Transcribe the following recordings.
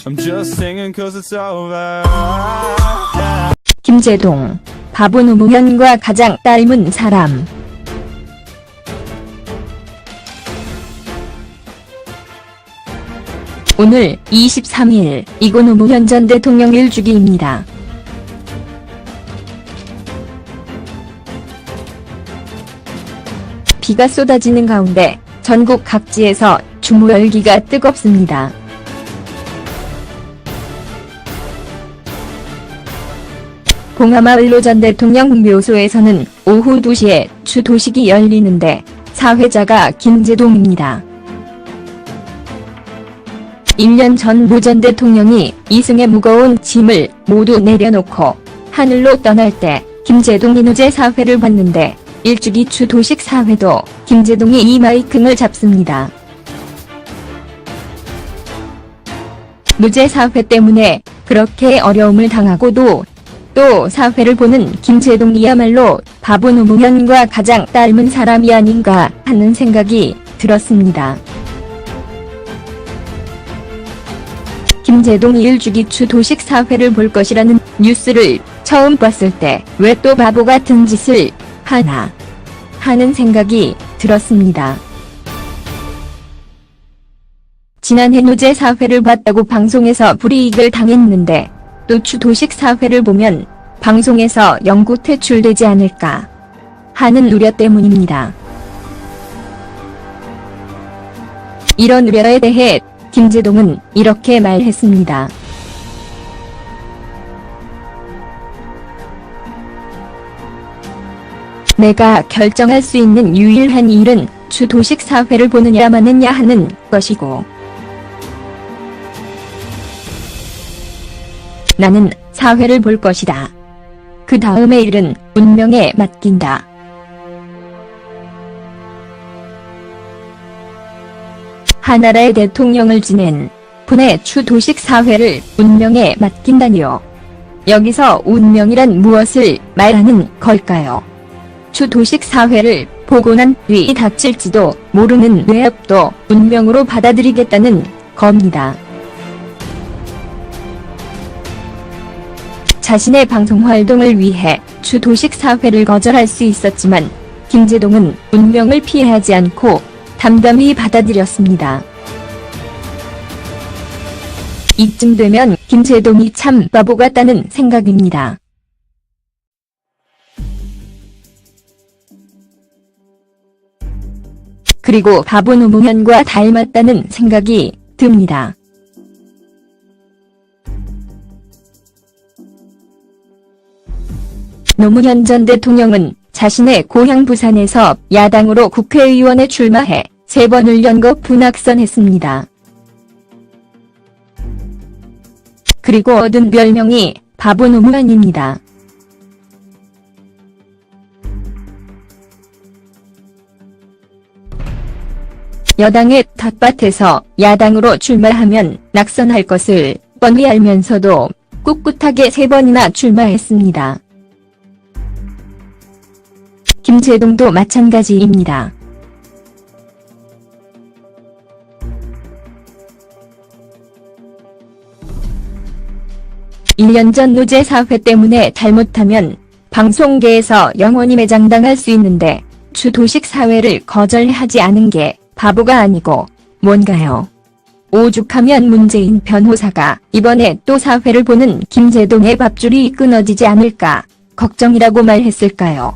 I'm just singing cause it's over. 김제동, 바보 노무현과 가장 닮은 사람. 오늘 23일 이고 노무현 전 대통령 일주기입니다. 비가 쏟아지는 가운데 전국 각지에서 추모 열기가 뜨겁습니다. 봉하마을로 전 대통령 묘소에서는 오후 2시에 추도식이 열리는데 사회자가 김제동입니다. 1년 전 모 전 대통령이 이승의 무거운 짐을 모두 내려놓고 하늘로 떠날 때 김제동이 노제 사회를 봤는데 일주기 추도식 사회도 김제동이 이 마이킹을 잡습니다. 노제 사회 때문에 그렇게 어려움을 당하고도 또 사회를 보는 김제동이야말로 바보 노무현과 가장 닮은 사람이 아닌가 하는 생각이 들었습니다. 김제동이 일주기 추도식 사회를 볼 것이라는 뉴스를 처음 봤을 때 왜 또 바보 같은 짓을 하나 하는 생각이 들었습니다. 지난해 노제 사회를 봤다고 방송에서 불이익을 당했는데 또 추도식 사회를 보면 방송에서 영구 퇴출되지 않을까 하는 우려 때문입니다. 이런 우려에 대해 김제동은 이렇게 말했습니다. 내가 결정할 수 있는 유일한 일은 추도식 사회를 보느냐 마느냐 하는 것이고 나는 사회를 볼 것이다. 그 다음의 일은 운명에 맡긴다. 하나라의 대통령을 지낸 분의 추도식 사회를 운명에 맡긴다니요. 여기서 운명이란 무엇을 말하는 걸까요? 추도식 사회를 보고 난 뒤 닥칠지도 모르는 뇌업도 운명으로 받아들이겠다는 겁니다. 자신의 방송 활동을 위해 추도식 사회를 거절할 수 있었지만 김제동은 운명을 피하지 않고 담담히 받아들였습니다. 이쯤 되면 김제동이 참 바보 같다는 생각입니다. 그리고 바보 노무현과 닮았다는 생각이 듭니다. 노무현 전 대통령은 자신의 고향 부산에서 야당으로 국회의원에 출마해 3번을 연거 분악선했습니다. 그리고 얻은 별명이 바보 노무현입니다. 여당의 텃밭에서 야당으로 출마하면 낙선할 것을 뻔히 알면서도 꿋꿋하게 3번이나 출마했습니다. 김제동도 마찬가지입니다. (1년) 전 노제 사회 때문에 잘못하면 방송계에서 영원히 매장당할 수 있는데 추도식 사회를 거절하지 않은 게 바보가 아니고 뭔가요? 오죽하면 문재인 변호사가 이번에 또 사회를 보는 김제동의 밥줄이 끊어지지 않을까 걱정이라고 말했을까요?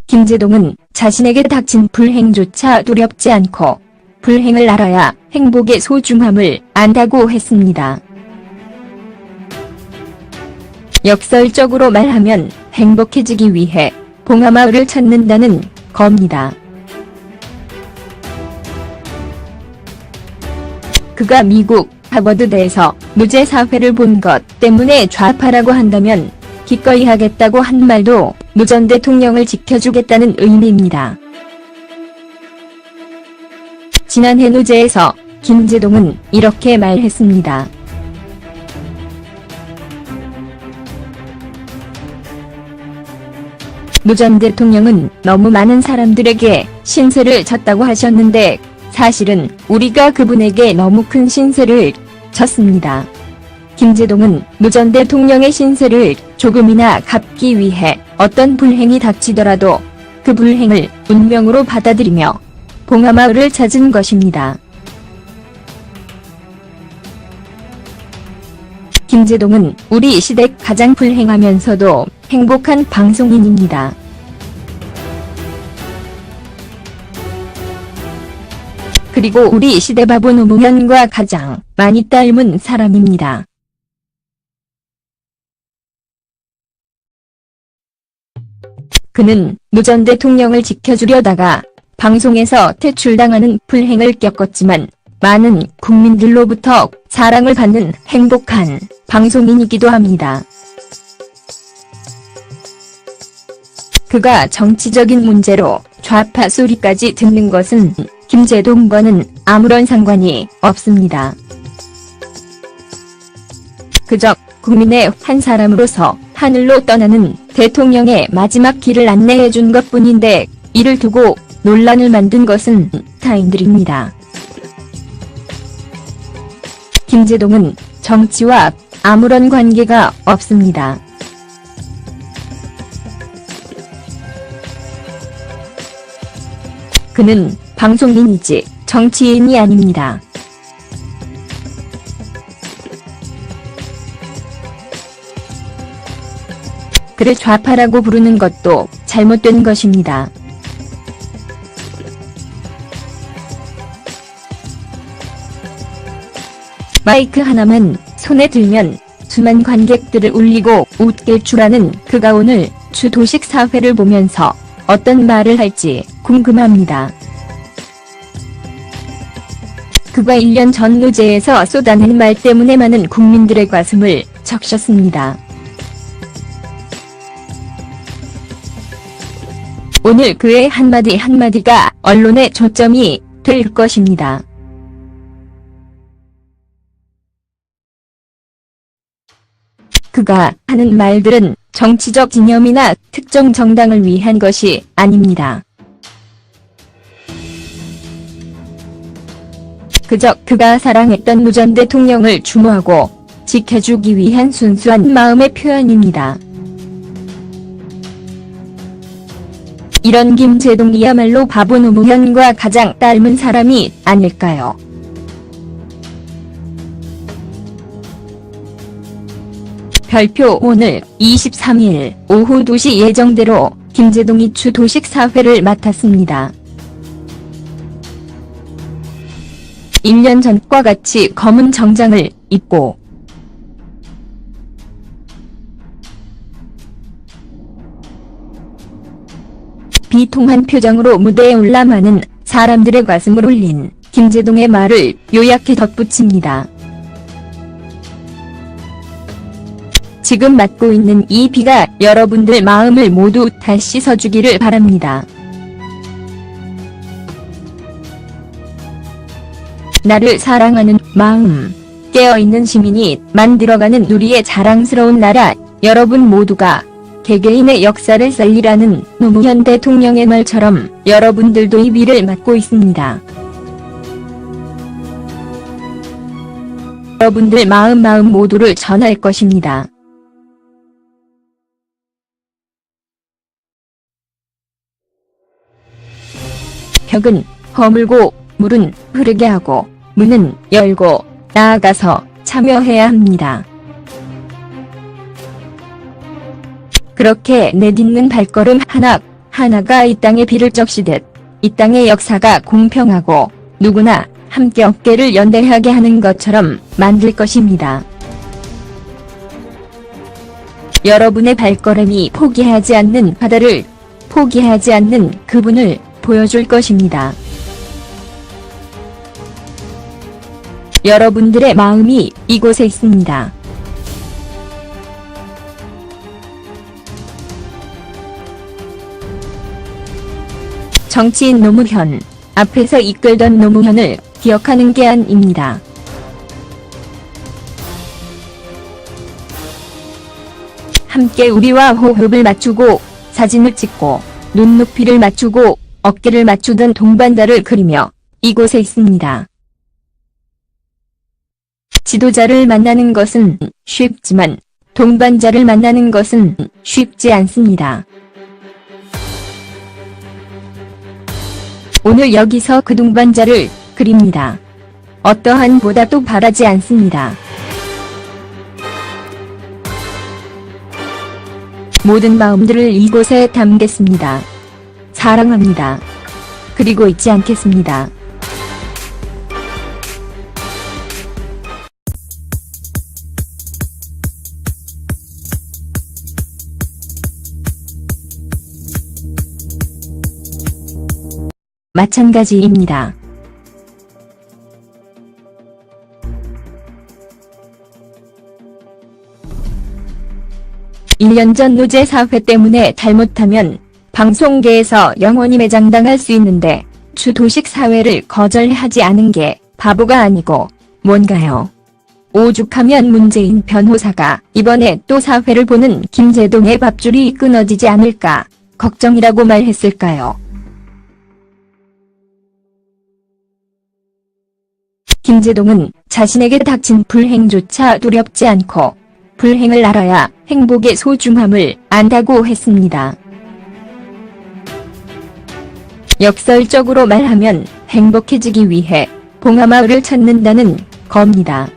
김제동은 자신에게 닥친 불행조차 두렵지 않고 불행을 알아야 행복의 소중함을 안다고 했습니다. 역설적으로 말하면 행복해지기 위해 봉하마을을 찾는다는 겁니다. 그가 미국 하버드대에서 노제 사회를 본 것 때문에 좌파라고 한다면 기꺼이 하겠다고 한 말도 노 전 대통령을 지켜주겠다는 의미입니다. 지난해 노제에서 김제동은 이렇게 말했습니다. 노 전 대통령은 너무 많은 사람들에게 신세를 졌다고 하셨는데 사실은 우리가 그분에게 너무 큰 신세를 졌습니다. 김제동은 노 전 대통령의 신세를 조금이나 갚기 위해 어떤 불행이 닥치더라도 그 불행을 운명으로 받아들이며 봉하마을을 찾은 것입니다. 김제동은 우리 시대 가장 불행하면서도 행복한 방송인입니다. 그리고 우리 시대 바보 노무현과 가장 많이 닮은 사람입니다. 그는 노 전 대통령을 지켜주려다가 방송에서 퇴출당하는 불행을 겪었지만 많은 국민들로부터 사랑을 받는 행복한 방송인이기도 합니다. 그가 정치적인 문제로 좌파 소리까지 듣는 것은 김제동과는 아무런 상관이 없습니다. 그저 국민의 한 사람으로서 하늘로 떠나는 대통령의 마지막 길을 안내해준 것뿐인데 이를 두고 논란을 만든 것은 타인들입니다. 김제동은 정치와 아무런 관계가 없습니다. 그는 방송인이지 정치인이 아닙니다. 그를 좌파라고 부르는 것도 잘못된 것입니다. 마이크 하나만 손에 들면 수만 관객들을 울리고 웃길 줄 아는 그가 오늘 추도식 사회를 보면서 어떤 말을 할지 궁금합니다. 그가 1년 전 노제에서 쏟아낸 말 때문에 많은 국민들의 가슴을 적셨습니다. 오늘 그의 한마디 한마디가 언론의 초점이 될 것입니다. 그가 하는 말들은 정치적 진영이나 특정 정당을 위한 것이 아닙니다. 그저 그가 사랑했던 노 전 대통령을 추모하고 지켜주기 위한 순수한 마음의 표현입니다. 이런 김제동이야말로 바보 노무현과 가장 닮은 사람이 아닐까요? 별표 오늘 23일 오후 2시 예정대로 김제동이 추도식 사회를 맡았습니다. 1년 전과 같이 검은 정장을 입고 비통한 표정으로 무대에 올라 많은 사람들의 가슴을 울린 김제동의 말을 요약해 덧붙입니다. 지금 맞고 있는 이 비가 여러분들 마음을 모두 다 씻어주기를 바랍니다. 나를 사랑하는 마음, 깨어있는 시민이 만들어가는 우리의 자랑스러운 나라, 여러분 모두가 개개인의 역사를 살리라는 노무현 대통령의 말처럼 여러분들도 이 비를 맞고 있습니다. 여러분들 마음 모두를 전할 것입니다. 벽은 허물고 물은 흐르게 하고 문은 열고 나아가서 참여해야 합니다. 그렇게 내딛는 발걸음 하나가 이 땅의 비를 적시듯 이 땅의 역사가 공평하고 누구나 함께 어깨를 연대하게 하는 것처럼 만들 것입니다. 여러분의 발걸음이 포기하지 않는 바다를, 포기하지 않는 그분을 보여줄 것입니다. 여러분들의 마음이 이곳에 있습니다. 정치인 노무현, 앞에서 이끌던 노무현을 기억하는 게 아닙니다. 함께 우리와 호흡을 맞추고 사진을 찍고 눈높이를 맞추고 어깨를 맞추던 동반자를 그리며 이곳에 있습니다. 지도자를 만나는 것은 쉽지만 동반자를 만나는 것은 쉽지 않습니다. 오늘 여기서 그 동반자를 그립니다. 어떠한 보답도 바라지 않습니다. 모든 마음들을 이곳에 담겠습니다. 사랑합니다. 그리고 잊지 않겠습니다. 마찬가지입니다. (1년) 전 노제 사회 때문에 잘못하면 방송계에서 영원히 매장당할 수 있는데 추도식 사회를 거절하지 않은 게 바보가 아니고 뭔가요? 오죽하면 문재인 변호사가 이번에 또 사회를 보는 김제동의 밥줄이 끊어지지 않을까 걱정이라고 말했을까요? 김제동은 자신에게 닥친 불행조차 두렵지 않고 불행을 알아야 행복의 소중함을 안다고 했습니다. 역설적으로 말하면 행복해지기 위해 봉하마을을 찾는다는 겁니다.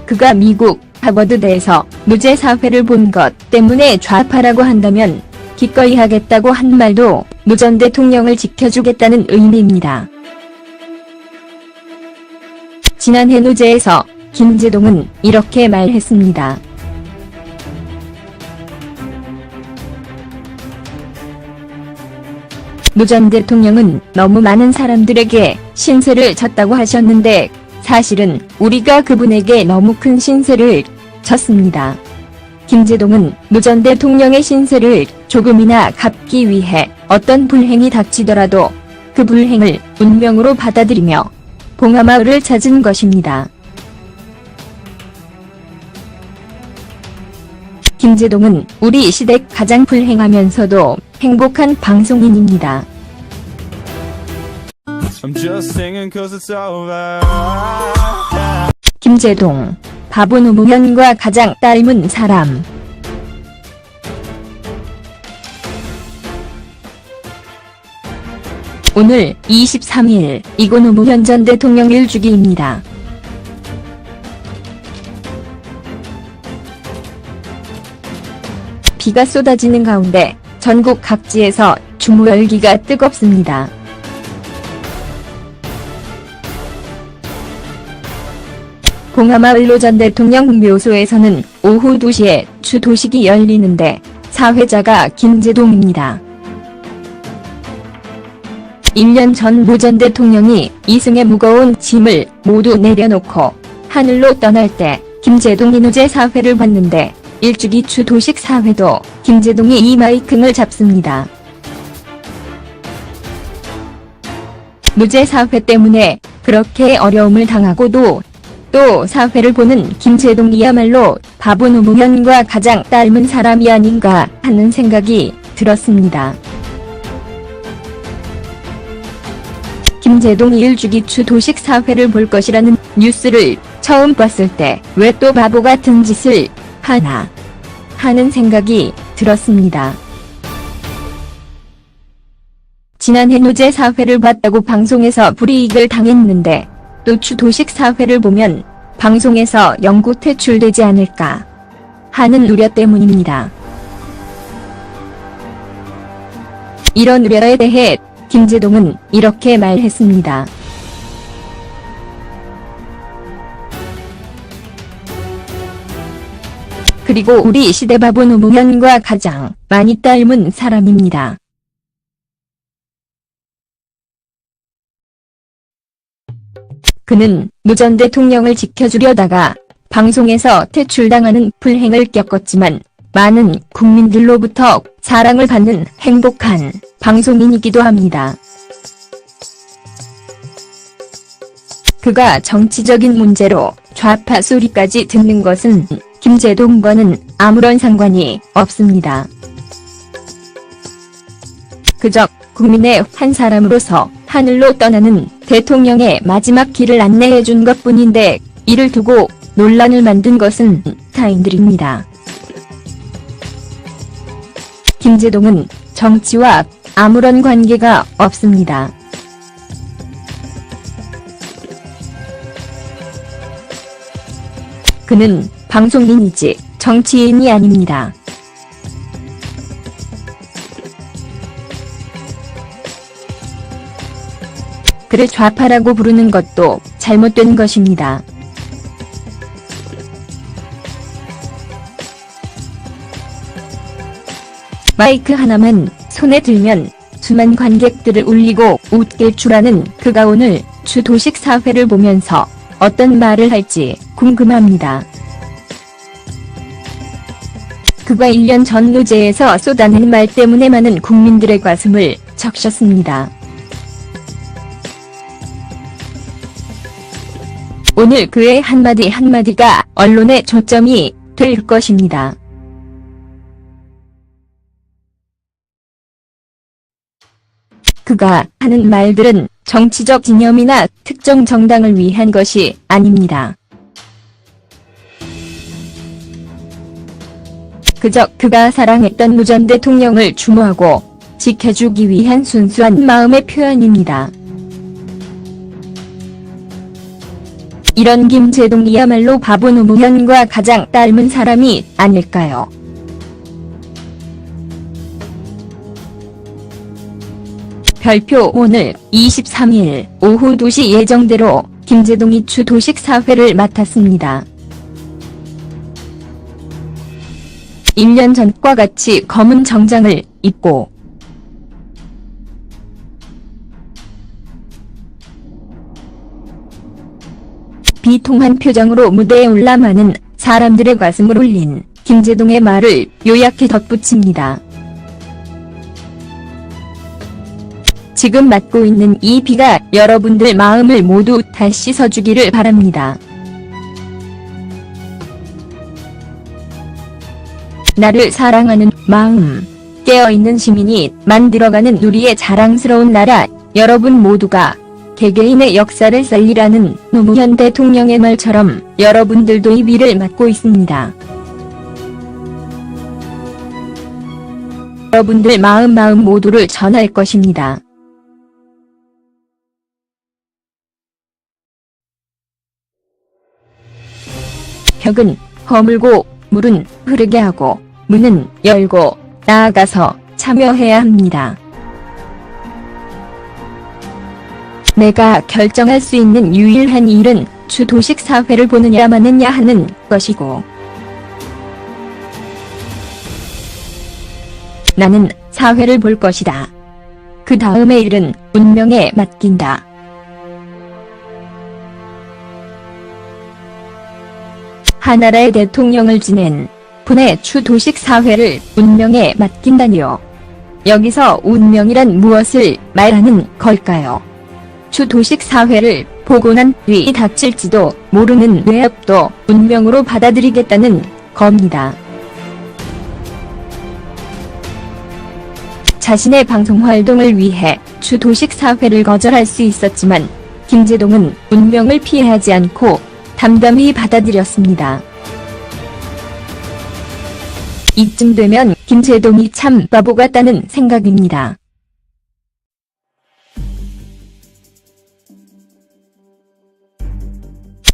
그가 미국 하버드대에서 노제 사회를 본 것 때문에 좌파라고 한다면 기꺼이 하겠다고 한 말도 노 전 대통령을 지켜주겠다는 의미입니다. 지난해 노제에서 김제동은 이렇게 말했습니다. 노 전 대통령은 너무 많은 사람들에게 신세를 졌다고 하셨는데 사실은 우리가 그분에게 너무 큰 신세를 졌습니다. 김제동은 노 전 대통령의 신세를 조금이나 갚기 위해 어떤 불행이 닥치더라도 그 불행을 운명으로 받아들이며 봉하마을을 찾은 것입니다. 김제동은 우리 시대 가장 불행하면서도 행복한 방송인입니다. I'm just singing cause it's over. 김제동, 바보 노무현과 가장 닮은 사람. 오늘 23일 이고 노무현 전 대통령 1주기입니다. 비가 쏟아지는 가운데 전국 각지에서 추모 열기가 뜨겁습니다. 봉하마을 노 전 대통령 묘소에서는 오후 2시에 추도식이 열리는데 사회자가 김제동입니다. 1년 전 노 전 대통령이 이승의 무거운 짐을 모두 내려놓고 하늘로 떠날 때 김제동이 노제 사회를 봤는데 1주기 추도식 사회도 김제동이 이 마이킹을 잡습니다. 노제 사회 때문에 그렇게 어려움을 당하고도 또 사회를 보는 김제동이야말로 바보 노무현과 가장 닮은 사람이 아닌가 하는 생각이 들었습니다. 김제동이 1주기 추도식 사회를 볼 것이라는 뉴스를 처음 봤을 때 왜 또 바보 같은 짓을 하나 하는 생각이 들었습니다. 지난해 노제 사회를 봤다고 방송에서 불이익을 당했는데 또 추도식 사회를 보면 방송에서 영구 퇴출되지 않을까 하는 우려 때문입니다. 이런 우려에 대해 김제동은 이렇게 말했습니다. 그리고 우리 시대 바보 노무현과 가장 많이 닮은 사람입니다. 그는 노 전 대통령을 지켜주려다가 방송에서 퇴출당하는 불행을 겪었지만 많은 국민들로부터 사랑을 받는 행복한 방송인이기도 합니다. 그가 정치적인 문제로 좌파 소리까지 듣는 것은 김제동과는 아무런 상관이 없습니다. 그저 국민의 한 사람으로서 하늘로 떠나는 대통령의 마지막 길을 안내해준 것뿐인데 이를 두고 논란을 만든 것은 타인들입니다. 김제동은 정치와 아무런 관계가 없습니다. 그는 방송인이지 정치인이 아닙니다. 그를 좌파라고 부르는 것도 잘못된 것입니다. 마이크 하나만 손에 들면 수만 관객들을 울리고 웃길 줄 아는 그가 오늘 주도식 사회를 보면서 어떤 말을 할지 궁금합니다. 그가 1년 전 노제에서 쏟아낸 말 때문에 많은 국민들의 가슴을 적셨습니다. 오늘 그의 한마디 한마디가 언론의 초점이 될 것입니다. 그가 하는 말들은 정치적 진영이나 특정 정당을 위한 것이 아닙니다. 그저 그가 사랑했던 무 전 대통령을 추모하고 지켜주기 위한 순수한 마음의 표현입니다. 이런 김제동이야말로 바보 노무현과 가장 닮은 사람이 아닐까요? 별표 오늘 23일 오후 2시 예정대로 김제동이 주도식 사회를 맡았습니다. 1년 전과 같이 검은 정장을 입고 비통한 표정으로 무대에 올라가는 사람들의 가슴을 울린 김제동의 말을 요약해 덧붙입니다. 지금 맞고 있는 이 비가 여러분들 마음을 모두 다 씻어주기를 바랍니다. 나를 사랑하는 마음, 깨어있는 시민이 만들어가는 우리의 자랑스러운 나라, 여러분 모두가 개개인의 역사를 살리라는 노무현 대통령의 말처럼 여러분들도 이 비를 맞고 있습니다. 여러분들 마음 모두를 전할 것입니다. 벽은 허물고 물은 흐르게 하고 문은 열고 나아가서 참여해야 합니다. 내가 결정할 수 있는 유일한 일은 주도식 사회를 보느냐 마느냐 하는 것이고 나는 사회를 볼 것이다. 그 다음의 일은 운명에 맡긴다. 하나라의 대통령을 지낸 분의 주도식 사회를 운명에 맡긴다니요. 여기서 운명이란 무엇을 말하는 걸까요? 주도식 사회를 보고 난 뒤 닥칠지도 모르는 뇌업도 운명으로 받아들이겠다는 겁니다. 자신의 방송 활동을 위해 주도식 사회를 거절할 수 있었지만 김제동은 운명을 피하지 않고 담담히 받아들였습니다. 이쯤 되면 김제동이 참 바보 같다는 생각입니다.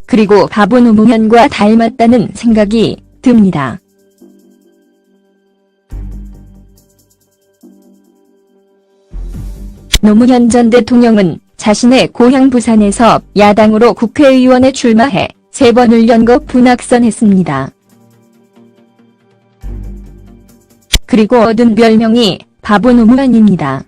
그리고 바보 노무현과 닮았다는 생각이 듭니다. 노무현 전 대통령은 자신의 고향 부산에서 야당으로 국회의원에 출마해 3번을 연거 분악선했습니다. 그리고 얻은 별명이 바보 노무현입니다.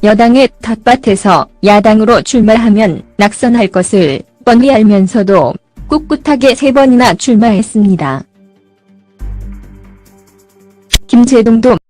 여당의 텃밭에서 야당으로 출마하면 낙선할 것을 뻔히 알면서도 꿋꿋하게 3번이나 출마했습니다. 김제동도